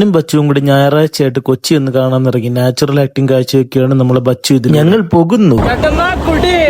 ഞാനും ബച്ചുവും കൂടി ഞായറാഴ്ചയായിട്ട് കൊച്ചി ഒന്ന് കാണാനിറങ്ങി. നാച്ചുറൽ ആക്ടിങ് കാഴ്ചയൊക്കെയാണ് നമ്മളെ ബച്ചു. ഇത് ഞങ്ങൾ പോകുന്നു.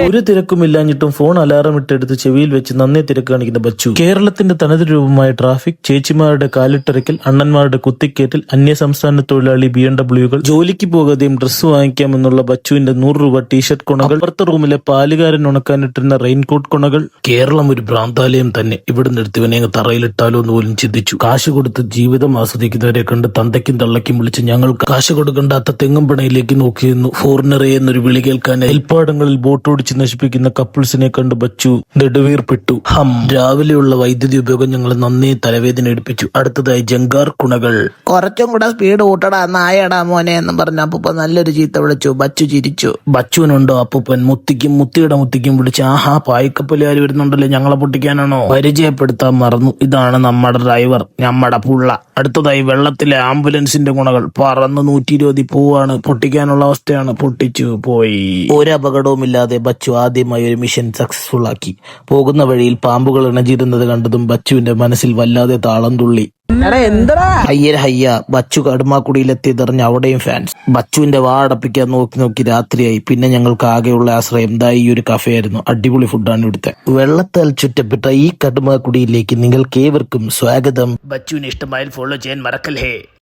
ഒരു തിരക്കുമില്ലാഞ്ഞിട്ടും ഫോൺ അലാറം ഇട്ടെടുത്ത് ചെവിയിൽ വെച്ച് നന്നേ തിരക്ക് കാണിക്കുന്ന ബച്ചു. കേരളത്തിന്റെ തനത് രൂപമായ ട്രാഫിക്, ചേച്ചിമാരുടെ കാലിട്ടറിക്കൽ, അണ്ണന്മാരുടെ കുത്തിക്കേറ്റൽ, അന്യസംസ്ഥാന തൊഴിലാളി BMW-കൾ, ജോലിക്ക് പോകാതെയും ഡ്രസ്സ് വാങ്ങിക്കാമെന്നുള്ള ബച്ചുവിന്റെ 100 രൂപ ടീഷർട്ട് കുണകൾ, അപ്പുറത്തെ റൂമിലെ പാലുകാരൻ ഉണക്കാനിട്ടിരുന്ന റെയിൻകോട്ട് കുണകൾ. കേരളം ഒരു ഭ്രാന്താലയം തന്നെ. ഇവിടെ നിർത്തിവനെ തറയിലിട്ടാലോ എന്ന് പോലും ചിന്തിച്ചു. കാശ് കൊടുത്ത് ജീവിതം ആസ്വദിക്കുന്നവരെ കണ്ട് തന്തയ്ക്കും തള്ളയ്ക്കും വിളിച്ച് ഞങ്ങൾ കാശ് കൊടുക്കണ്ടാത്ത തെങ്ങുംപണയിലേക്ക് നോക്കിയിരുന്നു. ഫോറിനറെ എന്നൊരു വിളി കേൾക്കാൻ ഏൽപ്പാടങ്ങളിൽ ബോട്ടോടിച്ച് നശിപ്പിക്കുന്ന കപ്പിൾസിനെ കണ്ട് ബച്ചു നെടുവീർപ്പെട്ടു. രാവിലെയുള്ള വൈദ്യുതി ഉപയോഗം ഞങ്ങളെ നന്നേ തലവേദന എടുപ്പിച്ചു. അടുത്തതായി ജങ്കാർ കുണകൾ. കുറച്ചും കൂടെ സ്പീഡ് കൂട്ടടാ നായടാ മോനെ എന്ന് പറഞ്ഞ അപ്പൂപ്പ നല്ലൊരു ചീത്ത വിളിച്ചു. ബച്ചു ചിരിച്ചു. ബച്ചുവിനുണ്ടോ അപ്പൂപ്പൻ? മുത്തിക്കും മുത്തിയുടെ മുത്തിക്കും വിളിച്ച് ആഹാ പായ്ക്കപ്പലുകാർ വരുന്നുണ്ടല്ലോ, ഞങ്ങളെ പൊട്ടിക്കാനാണോ? പരിചയപ്പെടുത്താൻ മറന്നു. ഇതാണ് നമ്മുടെ ഡ്രൈവർ, നമ്മുടെ പുള്ള. അടുത്തതായി വെള്ളത്തിലെ ആംബുലൻസിന്റെ ഗുണകൾ. പറന്ന് 120 പോവാണ്. പൊട്ടിക്കാനുള്ള അവസ്ഥയാണ്. പൊട്ടിച്ചു പോയി. ഒരു അപകടവുമില്ലാതെ ബച്ചു ആദ്യമായി ഒരു മിഷൻ സക്സസ്ഫുൾ ആക്കി. പോകുന്ന വഴിയിൽ പാമ്പുകൾ ഇണചിരുന്നത് കണ്ടതും ബച്ചുവിന്റെ മനസ്സിൽ വല്ലാതെ താളം തുള്ളി. ഹയ്യര ഹയ്യ. ബച്ചു കടുമാക്കുടിയിലെത്തിയതറിഞ്ഞ് അവിടെയും ഫാൻസ്. ബച്ചുവിന്റെ വാ അടപ്പിക്കാൻ നോക്കി നോക്കി രാത്രിയായി. പിന്നെ ഞങ്ങൾക്ക് ആകെയുള്ള ആശ്രയം ഈ ഒരു കഫേ ആയിരുന്നു. അടിപൊളി ഫുഡാണ് ഇവിടുത്തെ. വെള്ളത്താൽ ചുറ്റപ്പെട്ട ഈ കടുമാക്കുടിയിലേക്ക് നിങ്ങൾക്ക് ഏവർക്കും സ്വാഗതം. ബച്ചുവിന് ഇഷ്ടമായാൽ ഫോളോ ചെയ്യാൻ മറക്കല്ലേ.